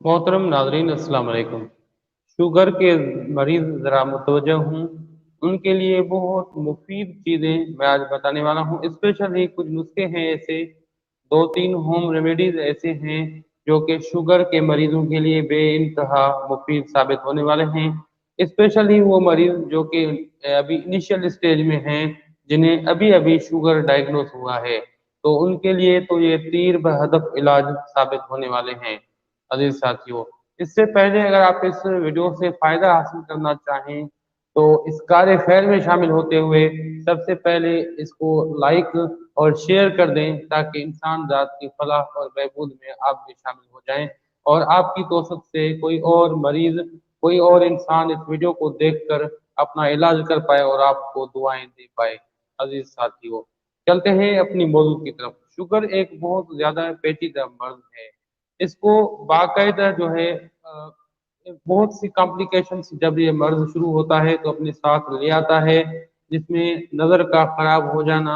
मोहतरम नाजरीन अस्सलाम वालेकुम। शुगर के मरीज ज़रा मुतवज्जह हूँ, उनके लिए बहुत मुफीद चीज़ें मैं आज बताने वाला हूँ। स्पेशली कुछ नुस्खे हैं ऐसे, दो तीन होम रेमेडीज ऐसे हैं जो कि शुगर के मरीजों के लिए बेइंतहा मुफीद साबित होने वाले हैं। स्पेशली वो मरीज जो कि अभी इनिशियल स्टेज में हैं, जिन्हें अभी अभी शुगर डायग्नोस हुआ है, तो उनके लिए तो ये तीर बहदफ इलाज साबित होने वाले हैं। अजीज साथियों, इससे पहले अगर आप इस वीडियो से फायदा हासिल करना चाहें तो इस कार्य खैर में शामिल होते हुए सबसे पहले इसको लाइक और शेयर कर दें, ताकि इंसान जात की फलाह और बहबूद में आप भी शामिल हो जाएं और आपकी तौसीक से कोई और मरीज, कोई और इंसान इस वीडियो को देखकर अपना इलाज कर पाए और आपको दुआएं दे पाए। अजीज साथियों, चलते हैं अपनी मौजू की तरफ। शुगर एक बहुत ज्यादा पेचीदा मर्ज है। इसको बाकायदा जो है बहुत सी कॉम्प्लिकेशंस जब ये मर्ज शुरू होता है तो अपने साथ ले आता है, जिसमें नज़र का खराब हो जाना,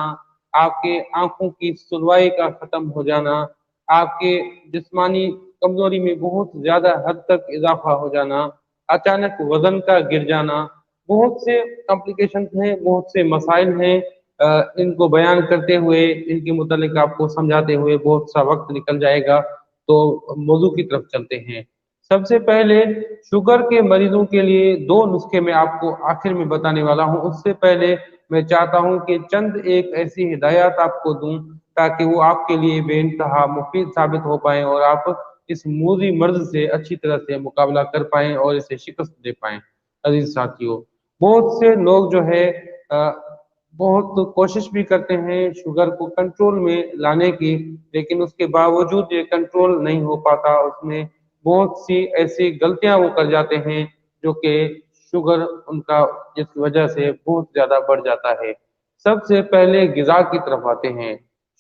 आपके आंखों की सुनवाई का खत्म हो जाना, आपके जिस्मानी कमजोरी में बहुत ज्यादा हद तक इजाफा हो जाना, अचानक वजन का गिर जाना, बहुत से कॉम्प्लिकेशंस हैं, बहुत से मसाइल हैं। इनको बयान करते हुए, इनके मुतालिक आपको समझाते हुए बहुत सा वक्त निकल जाएगा, तो मौजू की तरफ चलते हैं। सबसे पहले शुगर के मरीजों के लिए दो नुस्खे मैं आपको आखिर में बताने वाला हूं। उससे पहले मैं चाहता हूं कि चंद एक ऐसी हिदायत आपको दूं ताकि वो आपके लिए बेइंतहा मुफीद साबित हो पाए और आप इस मूजी मर्ज से अच्छी तरह से मुकाबला कर पाएं और इसे शिकस्त दे पाएं। अजीज साथियों, बहुत से लोग जो है बहुत कोशिश भी करते हैं शुगर को कंट्रोल में लाने की, लेकिन उसके बावजूद ये कंट्रोल नहीं हो पाता। उसमें बहुत सी ऐसी गलतियां वो कर जाते हैं जो कि शुगर उनका जिसकी वजह से बहुत ज्यादा बढ़ जाता है। सबसे पहले गिजा की तरफ आते हैं।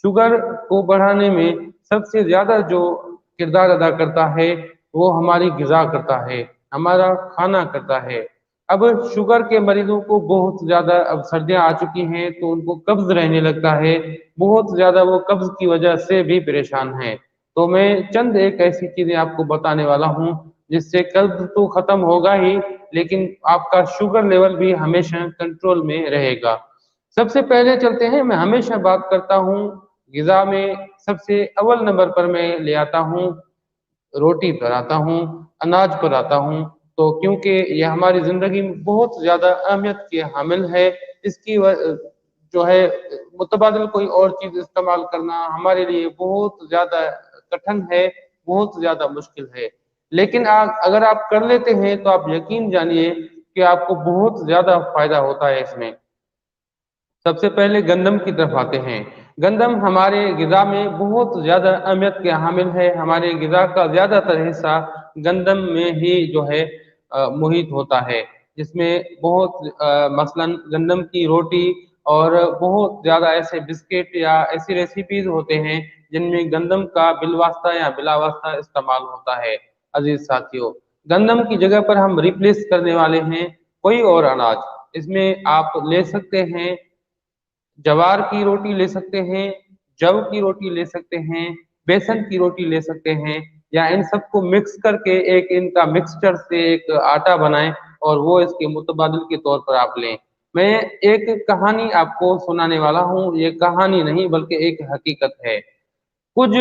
शुगर को बढ़ाने में सबसे ज्यादा जो किरदार अदा करता है वो हमारी गिजा करता है, हमारा खाना करता है। अब शुगर के मरीजों को बहुत ज्यादा अब सर्दियां आ चुकी हैं तो उनको कब्ज रहने लगता है, बहुत ज्यादा वो कब्ज की वजह से भी परेशान हैं। तो मैं चंद एक ऐसी चीजें आपको बताने वाला हूं जिससे कब्ज तो खत्म होगा ही, लेकिन आपका शुगर लेवल भी हमेशा कंट्रोल में रहेगा। सबसे पहले चलते हैं, मैं हमेशा बात करता हूँ गिजा में सबसे अव्वल नंबर पर मैं ले आता हूँ, रोटी पर आता हूँ, अनाज पर आता हूँ। तो क्योंकि ये हमारी जिंदगी में बहुत ज्यादा अहमियत की हामिल है, इसकी जो है मुतबादल कोई और चीज इस्तेमाल करना हमारे लिए बहुत ज्यादा कठिन है, बहुत ज्यादा मुश्किल है। लेकिन अगर आप कर लेते हैं तो आप यकीन जानिए कि आपको बहुत ज्यादा फायदा होता है इसमें। सबसे पहले गंदम की तरफ आते हैं। गंदम हमारे गिजा में बहुत ज्यादा अहमियत के हामिल है। हमारे गिजा का ज्यादातर हिस्सा गंदम में ही जो है मुहित होता है, जिसमें बहुत मसलन गंदम की रोटी और बहुत ज्यादा ऐसे बिस्किट या ऐसी रेसिपीज होते हैं जिनमें गंदम का बिलवास्ता या बिलावास्ता इस्तेमाल होता है। अजीज साथियों, गंदम की जगह पर हम रिप्लेस करने वाले हैं कोई और अनाज। इसमें आप ले सकते हैं जवार की रोटी ले सकते हैं, जव की रोटी ले सकते हैं, बेसन की रोटी ले सकते हैं, या इन सबको मिक्स करके एक इनका मिक्सचर से एक आटा बनाएं और वो इसके मुतबादिल के तौर पर आप लें। मैं एक कहानी आपको सुनाने वाला हूँ, ये कहानी नहीं बल्कि एक हकीकत है। कुछ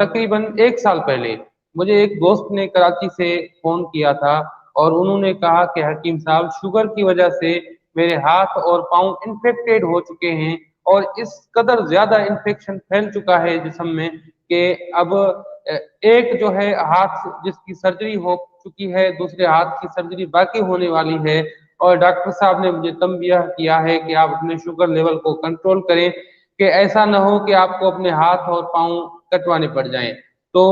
तकरीबन एक साल पहले मुझे एक दोस्त ने कराची से फोन किया था और उन्होंने कहा कि हकीम साहब, शुगर की वजह से मेरे हाथ और पांव इन्फेक्टेड हो चुके हैं और इस कदर ज्यादा इन्फेक्शन फैल चुका है जिस्म में कि अब एक जो है हाथ जिसकी सर्जरी हो चुकी है, दूसरे हाथ की सर्जरी बाकी होने वाली है, और डॉक्टर साहब ने मुझे तंबियह किया है कि आप अपने शुगर लेवल को कंट्रोल करें कि ऐसा न हो कि आपको अपने हाथ और पांव कटवाने पड़ जाएं। तो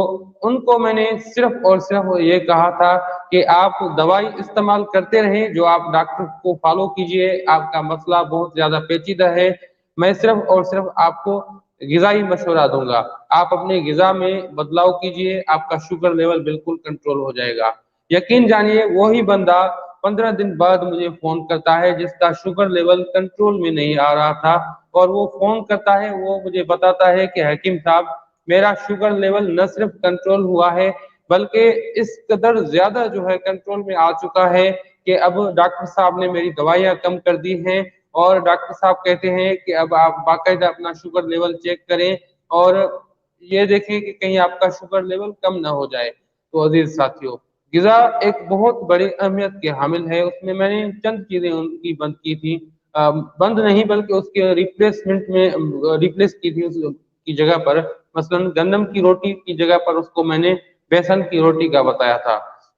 उनको मैंने सिर्फ और सिर्फ ये कहा था कि आप दवाई इस्तेमाल करते रहें, जो आप डॉक्टर को फॉलो कीजिए, आपका मसला बहुत ज्यादा पेचीदा है। मैं सिर्फ और सिर्फ आपको गिजाई मशवरा दूंगा, आप अपने गिजा में बदलाव कीजिए, आपका शुगर लेवल बिल्कुल कंट्रोल हो जाएगा। यकीन जानिए वही बंदा 15 दिन बाद मुझे फोन करता है जिसका शुगर लेवल कंट्रोल में नहीं आ रहा था, और वो फोन करता है, वो मुझे बताता है कि हकीम साहब, मेरा शुगर लेवल न सिर्फ कंट्रोल हुआ है बल्कि इस कदर ज्यादा जो है कंट्रोल में आ चुका है कि अब डॉक्टर साहब ने मेरी दवाइयाँ कम कर दी हैं और डॉक्टर साहब कहते हैं कि अब आप बाकायदा अपना शुगर लेवल चेक करें और ये देखें कि कहीं आपका शुगर लेवल कम ना हो जाए। तो अजीज साथियों, गिजा एक बहुत बड़ी अहमियत के हामिल है। उसमें मैंने चंद चीजें उनकी बंद की थी, बंद नहीं बल्कि उसके रिप्लेसमेंट में रिप्लेस की थी उसकी जगह पर। मसलन गंदम की रोटी की जगह पर उसको मैंने बेसन की रोटी का बताया था,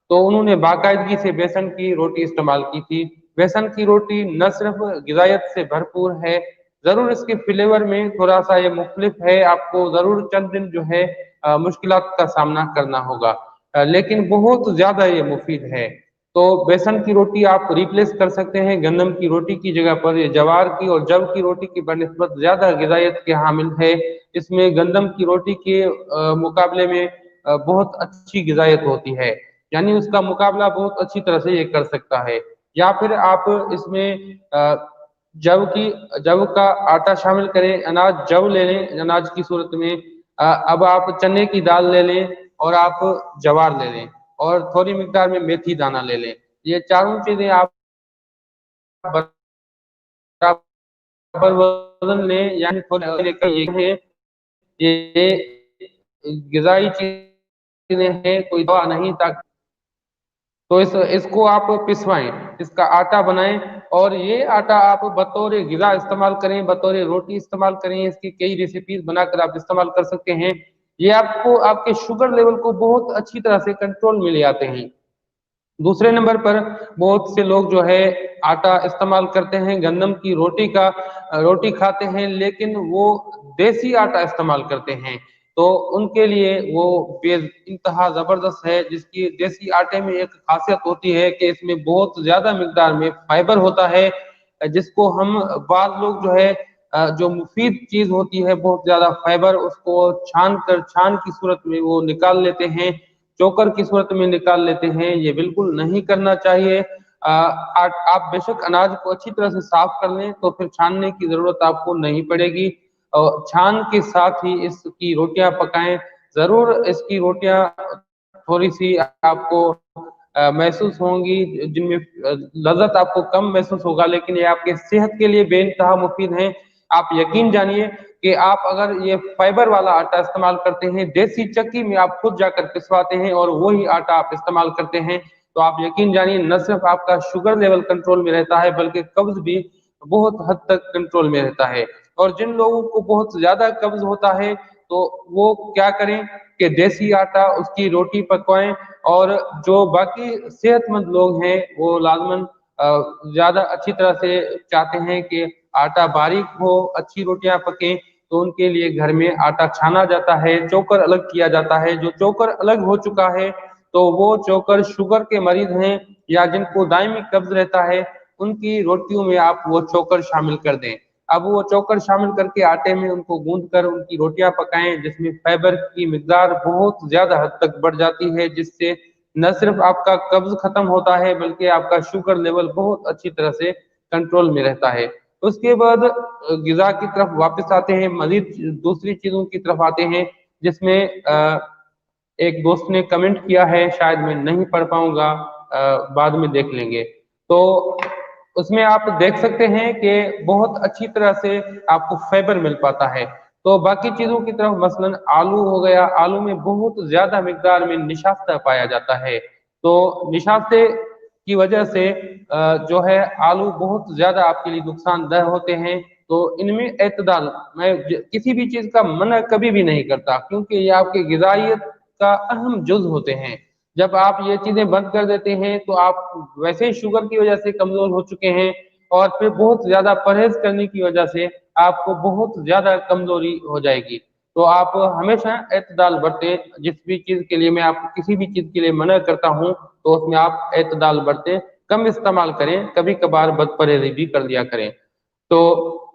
तो उन्होंने बाकायदगी से बेसन की रोटी इस्तेमाल की थी। बेसन की रोटी न सिर्फ गिजायत से भरपूर है, जरूर इसके फ्लेवर में थोड़ा सा ये मुख्तलिफ है, आपको जरूर चंद दिन जो है मुश्किलात का सामना करना होगा, लेकिन बहुत ज्यादा ये मुफीद है। तो बेसन की रोटी आप रिप्लेस कर सकते हैं गंदम की रोटी की जगह पर। ये जवार की और जव की रोटी की बनिस्बत ज्यादा गिजायत के हामिल है। इसमें गंदम की रोटी के मुकाबले में बहुत अच्छी गिजायत होती है, यानी उसका मुकाबला बहुत अच्छी तरह से ये कर सकता है। या फिर आप इसमें जव का आटा शामिल करें, अनाज जव ले लें अनाज की सूरत में। अब आप चने की दाल ले लें और आप जवार ले लें और थोड़ी मिकदार में मेथी दाना ले लें। ये चारों चीजें आप बराबर वजन लें, यानी थोड़े लेकर ये गिजाई चीजें हैं, कोई दवा नहीं। ताकि तो इसको आप पिसवाएं, इसका आटा बनाएं और ये आटा आप बतौर गिजा इस्तेमाल करें, बतौर रोटी इस्तेमाल करें। इसकी कई रेसिपीज बनाकर आप इस्तेमाल कर सकते हैं। ये आपको आपके शुगर लेवल को बहुत अच्छी तरह से कंट्रोल में ले आते हैं। दूसरे नंबर पर बहुत से लोग जो है आटा इस्तेमाल करते हैं गंदम की रोटी का, रोटी खाते हैं, लेकिन वो देसी आटा इस्तेमाल करते हैं। तो उनके लिए वो बेज इंतहा जबरदस्त है, जिसकी देसी आटे में एक खासियत होती है कि इसमें बहुत ज्यादा मिकदार में फाइबर होता है, जिसको हम बाद लोग जो है जो मुफीद चीज होती है बहुत ज्यादा फाइबर, उसको छान की सूरत में वो निकाल लेते हैं, चोकर की सूरत में निकाल लेते हैं। ये बिल्कुल नहीं करना चाहिए। आप बेशक अनाज को अच्छी तरह से साफ कर लें तो फिर छानने की जरूरत आपको नहीं पड़ेगी, और छान के साथ ही इसकी रोटियां पकाएं। जरूर इसकी रोटियां थोड़ी सी आपको महसूस होंगी, जिनमें लज्जत आपको कम महसूस होगा, लेकिन ये आपके सेहत के लिए बेइंतहा मुफीद हैं। आप यकीन जानिए कि आप अगर ये फाइबर वाला आटा इस्तेमाल करते हैं, देसी चक्की में आप खुद जाकर पिसवाते हैं और वही आटा आप इस्तेमाल करते हैं, तो आप यकीन जानिए न सिर्फ आपका शुगर लेवल कंट्रोल में रहता है बल्कि कब्ज भी बहुत हद तक कंट्रोल में रहता है। और जिन लोगों को बहुत ज्यादा कब्ज होता है तो वो क्या करें कि देसी आटा उसकी रोटी पकवाएं, और जो बाकी सेहतमंद लोग हैं वो लाजमन ज्यादा अच्छी तरह से चाहते हैं कि आटा बारीक हो, अच्छी रोटियां पकें, तो उनके लिए घर में आटा छाना जाता है, चोकर अलग किया जाता है। जो चोकर अलग हो चुका है तो वो चोकर शुगर के मरीज हैं या जिनको दायमी कब्ज रहता है, उनकी रोटियों में आप वो चोकर शामिल कर दें। अब वो चोकर शामिल करके आटे में उनको गूंद कर उनकी रोटियां पकाएं, जिसमें फाइबर की मिकदार बहुत ज्यादा हद तक बढ़ जाती है, जिससे न सिर्फ आपका कब्ज खत्म होता है बल्कि आपका शुगर लेवल बहुत अच्छी तरह से कंट्रोल में रहता है। उसके बाद गिजा की तरफ वापस आते हैं, मजीद दूसरी चीजों की तरफ आते हैं, जिसमें एक दोस्त ने कमेंट किया है, शायद मैं नहीं पढ़ पाऊंगा, बाद में देख लेंगे। तो उसमें आप देख सकते हैं कि बहुत अच्छी तरह से आपको फाइबर मिल पाता है। तो बाकी चीजों की तरफ मसलन आलू हो गया, आलू में बहुत ज्यादा मिकदार में निशास्ता पाया जाता है। तो निशास्ते की वजह से जो है आलू बहुत ज्यादा आपके लिए नुकसानदेह होते हैं। तो इनमें एतदाल, मैं किसी भी चीज का मना कभी भी नहीं करता, क्योंकि ये आपके गिजायत का अहम जुज होते हैं। जब आप ये चीजें बंद कर देते हैं तो आप वैसे ही शुगर की वजह से कमजोर हो चुके हैं, और फिर बहुत ज्यादा परहेज करने की वजह से आपको बहुत ज्यादा कमजोरी हो जाएगी। तो आप हमेशा एतदाल बरतें। जिस भी चीज के लिए मैं आपको किसी भी चीज के लिए मना करता हूँ तो उसमें आप एतदाल बरतें, कम इस्तेमाल करें, कभी कभार बदपरहेजी भी कर लिया करें। तो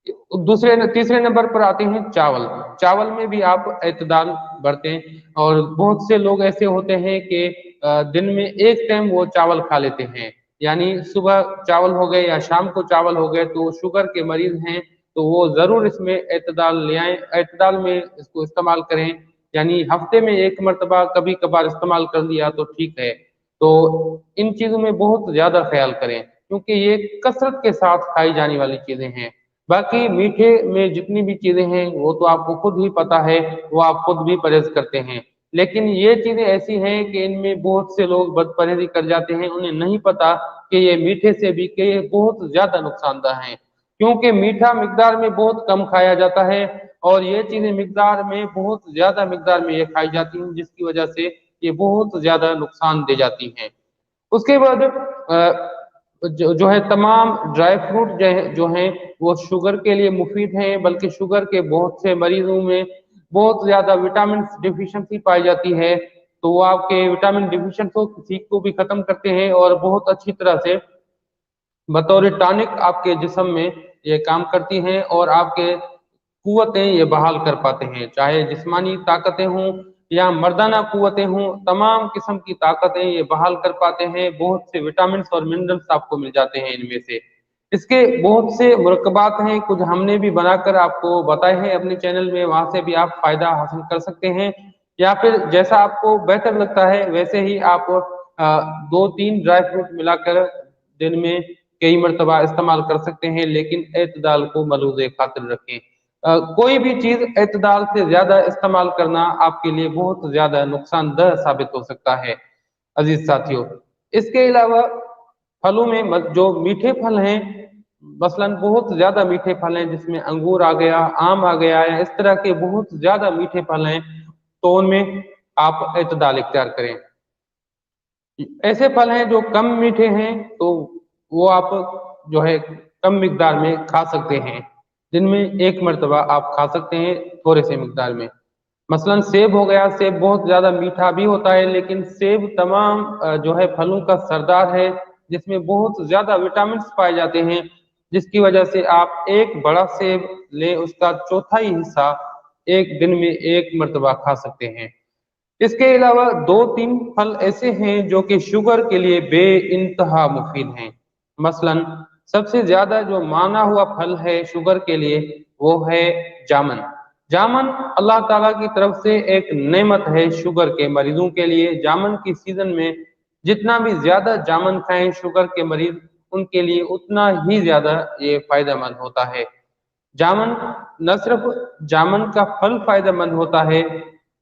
तीसरे नंबर पर आते हैं चावल। चावल में भी आप एतदाल बरतें, और बहुत से लोग ऐसे होते हैं कि दिन में एक टाइम वो चावल खा लेते हैं, यानी सुबह चावल हो गए या शाम को चावल हो गए। तो शुगर के मरीज हैं तो वो जरूर इसमें एतदाल ले आए, एतदाल में इसको इस्तेमाल करें। यानी हफ्ते में एक मर्तबा कभी कभार इस्तेमाल कर लिया तो ठीक है। तो इन चीजों में बहुत ज्यादा ख्याल करें, क्योंकि ये कसरत के साथ खाई जाने वाली चीजें हैं। बाकी मीठे में जितनी भी चीजें हैं वो तो आपको खुद ही पता है, वो आप खुद भी परहेज करते हैं। लेकिन ये चीजें ऐसी हैं कि इनमें बहुत से लोग बदपरहेजी कर जाते हैं, उन्हें नहीं पता कि ये मीठे से भी कि ये बहुत ज्यादा नुकसानदायक हैं, क्योंकि मीठा मिकदार में बहुत कम खाया जाता है और ये चीजें मिकदार में बहुत ज्यादा मिकदार में ये खाई जाती हैं, जिसकी वजह से ये बहुत ज्यादा नुकसान दे जाती हैं। उसके बाद जो है तमाम ड्राई फ्रूट जो हैं वो शुगर के लिए मुफीद हैं, बल्कि शुगर के बहुत से मरीजों में बहुत ज्यादा विटामिन डिफिशिएंसी पाई जाती है। तो वो आपके विटामिन डिफिशिएंसी को भी खत्म करते हैं और बहुत अच्छी तरह से बतौर टॉनिक आपके जिस्म में ये काम करती हैं और आपके कुव्वतें ये बहाल कर पाते हैं, चाहे जिस्मानी ताकतें हों या मर्दाना कुव्वतें हों, तमाम किस्म की ताकतें ये बहाल कर पाते हैं। बहुत से विटामिन और मिनरल्स आपको मिल जाते हैं इनमें से। इसके बहुत से मुरक्कबात हैं, कुछ हमने भी बनाकर आपको बताए हैं अपने चैनल में, वहां से भी आप फायदा हासिल कर सकते हैं। या फिर जैसा आपको बेहतर लगता है वैसे ही आप 2-3 ड्राई फ्रूट मिलाकर दिन में कई मरतबा इस्तेमाल कर सकते हैं, लेकिन एतदाल को मलूज़ खातिर रखें। कोई भी चीज एतदाल से ज्यादा इस्तेमाल करना आपके लिए बहुत ज्यादा नुकसानदेह साबित हो सकता है अजीज साथियों। इसके अलावा फलों में जो मीठे फल हैं, मसलन बहुत ज्यादा मीठे फल हैं जिसमें अंगूर आ गया, आम आ गया, या इस तरह के बहुत ज्यादा मीठे फल हैं, तो उनमें आप एतदाल इख्तियार करें। ऐसे फल हैं जो कम मीठे हैं, तो वो आप जो है कम मिकदार में खा सकते हैं, दिन में एक मरतबा आप खा सकते हैं थोड़े से मिकदार में। मसलन सेब हो गया, सेब बहुत ज्यादा मीठा भी होता है, लेकिन सेब तमाम जो है फलों का सरदार है, जिसमें बहुत ज्यादा विटामिन पाए जाते हैं, जिसकी वजह से आप एक बड़ा सेब ले उसका चौथाई हिस्सा एक दिन में एक मरतबा खा सकते हैं। इसके अलावा 2-3 फल ऐसे हैं जो कि शुगर के लिए बे इंतहा मुफीद हैं। मसलन सबसे ज्यादा जो माना हुआ फल है शुगर के लिए वो है जामन। जामन अल्लाह ताला की तरफ से एक नेमत है शुगर के मरीजों के लिए। जामन की सीजन में जितना भी ज्यादा जामन खाएं शुगर के मरीज, उनके लिए उतना ही ज्यादा ये फायदेमंद होता है। जामन न सिर्फ जामन का फल फायदेमंद होता है,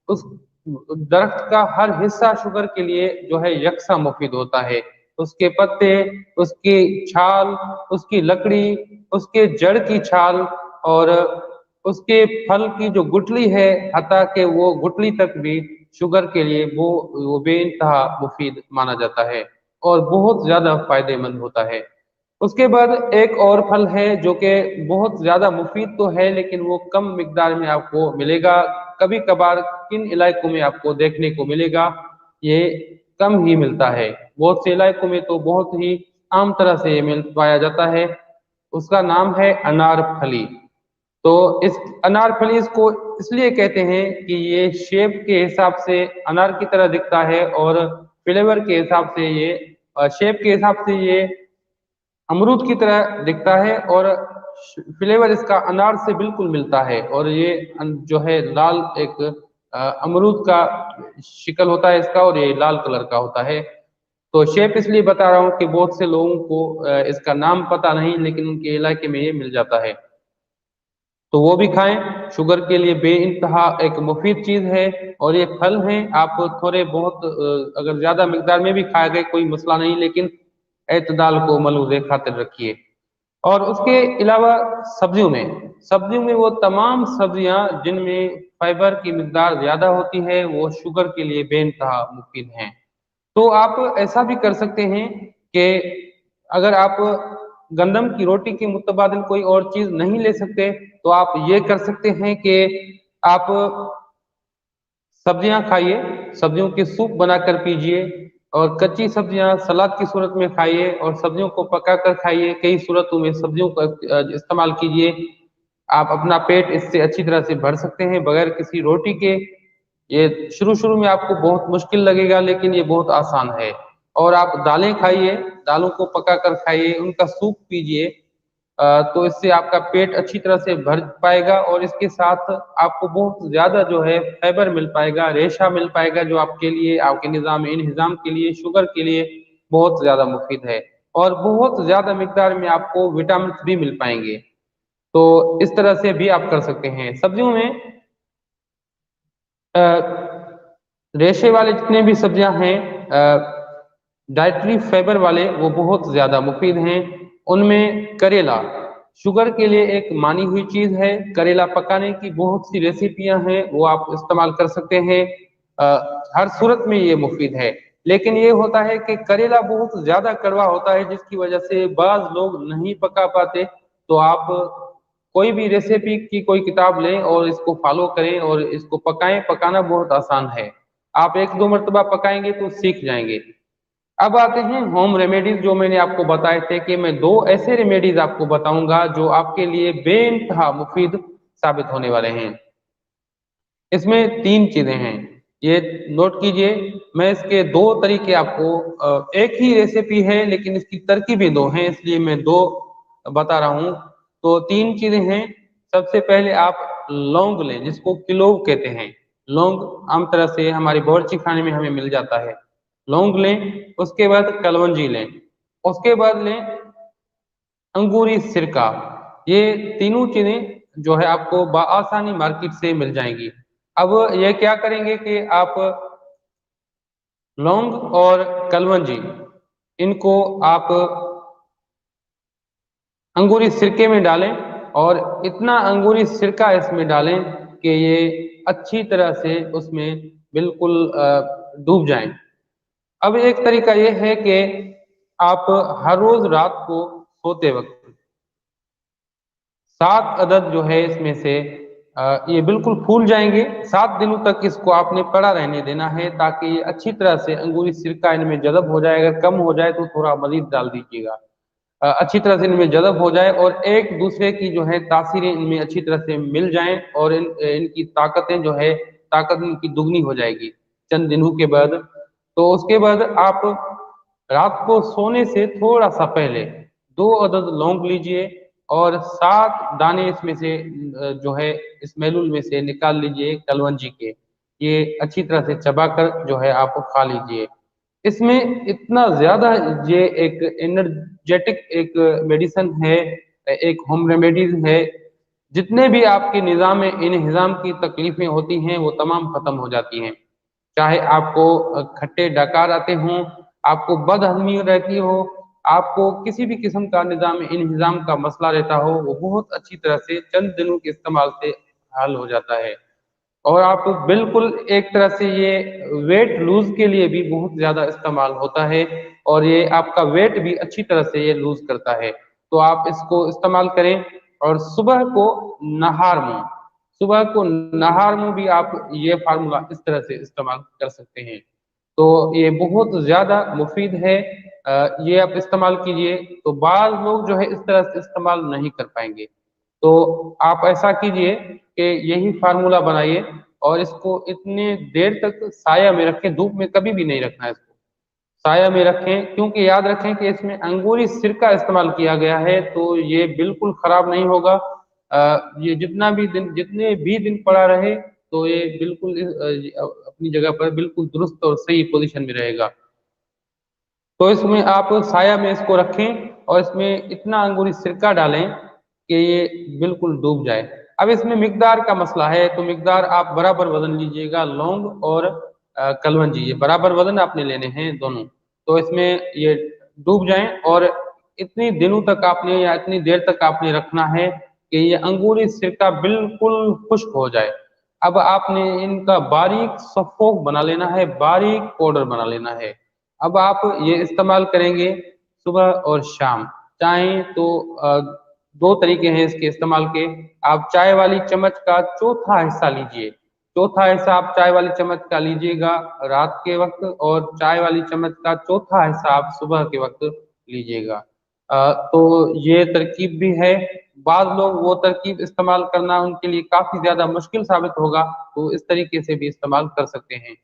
उस दरख्त का हर हिस्सा शुगर के लिए जो है यकसा मुफीद होता है। उसके पत्ते, उसकी छाल, उसकी लकड़ी, उसके जड़ की छाल और उसके फल की जो गुठली है, हत्ता कि वो गुठली तक भी शुगर के लिए वो बेइंतहा मुफीद माना जाता है और बहुत ज्यादा फायदेमंद होता है। उसके बाद एक और फल है जो कि बहुत ज्यादा मुफीद तो है, लेकिन वो कम मिकदार में आपको मिलेगा, कभी कभार किन इलाकों में आपको देखने को मिलेगा, ये कम ही मिलता है। बहुत से इलाकों में तो बहुत ही आम तरह से ये मिल पाया जाता है। उसका नाम है अनार फली। तो इस अनार फली को इसलिए कहते हैं कि ये शेप के हिसाब से अनार की तरह दिखता है और फ्लेवर के हिसाब से ये शेप के हिसाब से ये अमरूद की तरह दिखता है और फ्लेवर इसका अनार से बिल्कुल मिलता है। और ये जो है लाल एक अमरूद का शिकल होता है इसका और ये लाल कलर का होता है। तो शेप इसलिए बता रहा हूँ कि बहुत से लोगों को इसका नाम पता नहीं, लेकिन उनके इलाके में ये मिल जाता है, तो वो भी खाएं। शुगर के लिए बेइंतहा एक मुफीद चीज है और ये फल हैं, आप थोड़े बहुत अगर ज्यादा मिकदार में भी खा गए कोई मसला नहीं, लेकिन एतदाल को मलूज़ खातिर रखिए। और उसके अलावा सब्जियों में वो तमाम सब्जियां जिनमें फाइबर की मिकदार ज्यादा होती है वो शुगर के लिए बेइंतहा मुफीद हैं। तो आप ऐसा भी कर सकते हैं कि अगर आप गंदम की रोटी के मुतबादिल कोई और चीज नहीं ले सकते, तो आप ये कर सकते हैं कि आप सब्जियां खाइए, सब्जियों के सूप बनाकर पीजिए और कच्ची सब्जियां सलाद की सूरत में खाइए और सब्जियों को पकाकर खाइए। कई सूरतों में सब्जियों का इस्तेमाल कीजिए, आप अपना पेट इससे अच्छी तरह से भर सकते हैं बगैर किसी रोटी के। ये शुरू शुरू में आपको बहुत मुश्किल लगेगा, लेकिन ये बहुत आसान है। और आप दालें खाइए, दालों को पका कर खाइए, उनका सूप पीजिए। तो इससे आपका पेट अच्छी तरह से भर पाएगा और इसके साथ आपको बहुत ज्यादा जो है फाइबर मिल पाएगा, रेशा मिल पाएगा, जो आपके लिए, आपके निजाम इंहिजाम के लिए, शुगर के लिए बहुत ज्यादा मुफीद है। और बहुत ज्यादा मिकदार में आपको विटामिन भी मिल पाएंगे। तो इस तरह से भी आप कर सकते हैं। सब्जियों में रेशे वाले जितने भी सब्जियां हैं, डाइटरी फाइबर वाले, वो बहुत ज्यादा मुफीद हैं। उनमें करेला शुगर के लिए एक मानी हुई चीज है। करेला पकाने की बहुत सी रेसिपियां हैं, वो आप इस्तेमाल कर सकते हैं। हर सूरत में ये मुफीद है। लेकिन ये होता है कि करेला बहुत ज्यादा कड़वा होता है, जिसकी वजह से बाज लोग नहीं पका पाते। तो आप कोई भी रेसिपी की कोई किताब लें और इसको फॉलो करें और इसको पकाएं। पकाना बहुत आसान है, आप एक दो मरतबा पकाएंगे तो सीख जाएंगे। अब आते हैं होम रेमेडीज, जो मैंने आपको बताए थे कि मैं दो ऐसे रेमेडीज आपको बताऊंगा जो आपके लिए बेइंतहा मुफीद साबित होने वाले हैं। इसमें तीन चीजें हैं, ये नोट कीजिए। मैं इसके दो तरीके आपको, एक ही रेसिपी है लेकिन इसकी तरकीबें दो हैं, इसलिए मैं दो बता रहा हूं। तो तीन चीजें हैं। सबसे पहले आप लौंग लें, जिसको क्लोव कहते हैं। लौंग आम तरह से हमारे बावर्ची खाने में हमें मिल जाता है। लौंग लें। उसके बाद कलवंजी लें। उसके बाद लें अंगूरी सिरका। ये तीनों चीजें जो है आपको बआसानी मार्केट से मिल जाएंगी। अब ये क्या करेंगे कि आप लौंग और कलवंजी, इनको आप अंगूरी सिरके में डालें और इतना अंगूरी सिरका इसमें डालें कि ये अच्छी तरह से उसमें बिल्कुल डूब जाएं। अब एक तरीका ये है कि आप हर रोज रात को सोते वक्त 7 अदद जो है इसमें से ये बिल्कुल फूल जाएंगे। 7 दिनों तक इसको आपने पड़ा रहने देना है, ताकि ये अच्छी तरह से अंगूरी सिरका इनमें जज़ब हो जाए। अगर कम हो जाए तो थोड़ा मजीद डाल दीजिएगा। अच्छी तरह से इनमें जज़ब हो जाए और एक दूसरे की जो है तासीरें इनमें अच्छी तरह से मिल जाएं और इनकी ताकतें जो है, ताकत इनकी दुगनी हो जाएगी चंद दिनों के बाद। तो उसके बाद आप रात को सोने से थोड़ा सा पहले 2 अदद लौंग लीजिए और 7 दाने इसमें से जो है इस महलूल में से निकाल लीजिए कलवंजी के। ये अच्छी तरह से चबाकर जो है आप खा लीजिए। इसमें इतना ज्यादा ये एक एनर्जेटिक एक मेडिसिन है, एक होम रेमेडीज है। जितने भी आपके निजाम इंहिजाम की तकलीफें होती हैं वो तमाम खत्म हो जाती हैं। चाहे आपको खट्टे डकार आते हों, आपको बदहजमी रहती हो, आपको किसी भी किस्म का निजाम इंहिजाम का मसला रहता हो, वो बहुत अच्छी तरह से चंद दिनों के इस्तेमाल से हल हो जाता है। और आप बिल्कुल एक तरह से ये वेट लूज के लिए भी बहुत ज्यादा इस्तेमाल होता है और ये आपका वेट भी अच्छी तरह से ये लूज करता है। तो आप इसको इस्तेमाल करें। और सुबह को नहार मुंह भी आप ये फार्मूला इस तरह से इस्तेमाल कर सकते हैं। तो ये बहुत ज्यादा मुफीद है। ये आप इस्तेमाल कीजिए। तो बाज लोग जो है इस तरह से इस्तेमाल नहीं कर पाएंगे। तो आप ऐसा कीजिए कि यही फार्मूला बनाइए और इसको इतने देर तक साया में रखें, धूप में कभी भी नहीं रखना है इसको, साया में रखें। क्योंकि याद रखें कि इसमें अंगूरी सिरका इस्तेमाल किया गया है, तो ये बिल्कुल खराब नहीं होगा। ये जितने भी दिन पड़ा रहे तो ये बिल्कुल अपनी जगह पर बिल्कुल दुरुस्त और सही पोजीशन में रहेगा। तो इसमें आप साया में इसको रखें और इसमें इतना अंगूरी सिरका डालें कि ये बिल्कुल डूब जाए। अब इसमें मिकदार का मसला है, तो मिकदार आप बराबर वजन लीजिएगा। लौंग और कलवंजी ये बराबर वजन आपने लेने हैं दोनों। तो इसमें ये डूब जाएं और इतनी दिनों तक आपने या इतनी देर तक आपने रखना है कि ये अंगूरी सिरका बिल्कुल खुश्क हो जाए। अब आपने इनका बारीक सफोक बना लेना है, बारीक पाउडर बना लेना है। अब आप ये इस्तेमाल करेंगे सुबह और शाम। चाहें तो दो तरीके हैं इसके इस्तेमाल के। आप चाय वाली चम्मच का चौथा हिस्सा लीजिए। चौथा हिस्सा आप चाय वाली चम्मच का लीजिएगा रात के वक्त, और चाय वाली चम्मच का चौथा हिस्सा आप सुबह के वक्त लीजिएगा। तो ये तरकीब भी है। बाद लोग वो तरकीब इस्तेमाल करना उनके लिए काफी ज्यादा मुश्किल साबित होगा, तो इस तरीके से भी इस्तेमाल कर सकते हैं।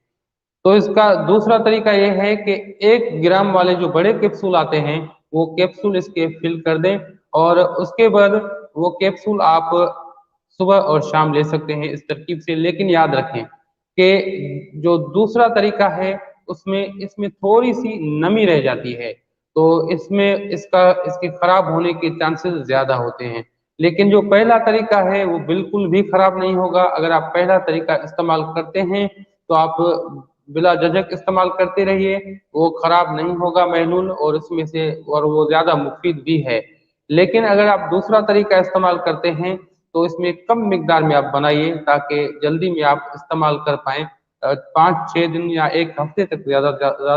तो इसका दूसरा तरीका यह है कि 1 ग्राम वाले जो बड़े कैप्सूल आते हैं, वो कैप्सूल इसके फिल कर दें اور اس کے بعد وہ کیپسول آپ صبح اور شام لے سکتے ہیں اس ترکیب سے. لیکن یاد رکھیں کہ جو دوسرا طریقہ ہے اس میں تھوڑی سی نمی رہ جاتی ہے، تو اس میں اس کے خراب ہونے کے چانسز زیادہ ہوتے ہیں. لیکن جو پہلا طریقہ ہے وہ بالکل بھی خراب نہیں ہوگا. اگر آپ پہلا طریقہ استعمال کرتے ہیں تو آپ بلا جھجک استعمال کرتے رہیے، وہ خراب نہیں ہوگا محلول، اور اس میں سے اور وہ زیادہ مفید بھی ہے. لیکن اگر آپ دوسرا طریقہ استعمال کرتے ہیں تو اس میں کم مقدار میں آپ بنائیے تاکہ جلدی میں آپ استعمال کر پائیں. 5-6 دن یا ایک ہفتے تک زیادہ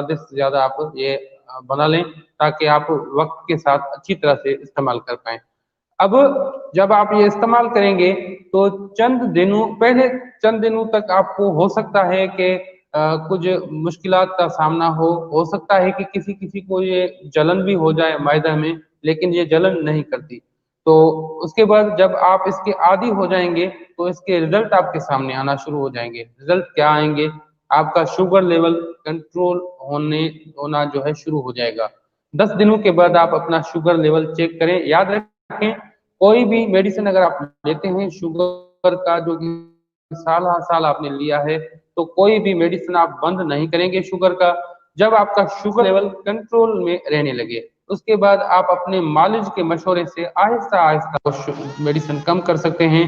سے زیادہ آپ یہ بنا لیں تاکہ آپ وقت کے ساتھ اچھی طرح سے استعمال کر پائیں. اب جب آپ یہ استعمال کریں گے تو پہلے چند دنوں تک آپ کو ہو سکتا ہے کہ کچھ مشکلات کا سامنا ہو سکتا ہے کہ کسی کو یہ جلن بھی ہو جائے معدہ میں، لیکن یہ جلن نہیں کرتی. تو اس کے بعد جب آپ اس کے عادی ہو جائیں گے تو اس کے رزلٹ آپ کے سامنے آنا شروع ہو جائیں گے. رزلٹ کیا آئیں گے؟ آپ کا شوگر لیول کنٹرول ہونا جو ہے شروع ہو جائے گا. 10 دنوں کے بعد آپ اپنا شوگر لیول چیک کریں. یاد رکھیں کوئی بھی میڈیسن اگر آپ لیتے ہیں شوگر کا جو سال ہر سال آپ نے لیا ہے، تو کوئی بھی میڈیسن آپ بند نہیں کریں گے شوگر کا جب آپ کا شوگر لیول کنٹرول میں رہنے لگے. اس کے بعد آپ اپنے مالج کے مشورے سے آہستہ آہستہ میڈیسن کم کر سکتے ہیں.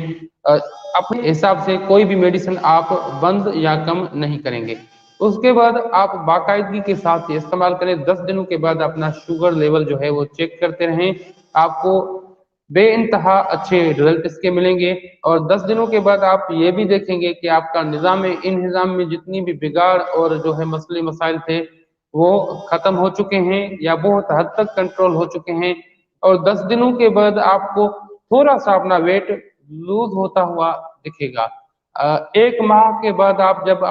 اپنے حساب سے کوئی بھی میڈیسن آپ بند یا کم نہیں کریں گے. اس کے بعد آپ باقاعدگی کے ساتھ یہ استعمال کریں. 10 دنوں کے بعد اپنا شوگر لیول جو ہے وہ چیک کرتے رہیں. آپ کو بے انتہا اچھے رزلٹ اس کے ملیں گے. اور 10 دنوں کے بعد آپ یہ بھی دیکھیں گے کہ آپ کا انہضام میں جتنی بھی بگاڑ اور جو ہے مسئلے مسائل تھے وہ ختم ہو چکے ہیں یا بہت حد تک کنٹرول ہو چکے ہیں. اور 10 دنوں کے بعد آپ کو تھوڑا سا اپنا ویٹ لوز ہوتا ہوا دکھے گا. 1 ماہ کے بعد آپ جب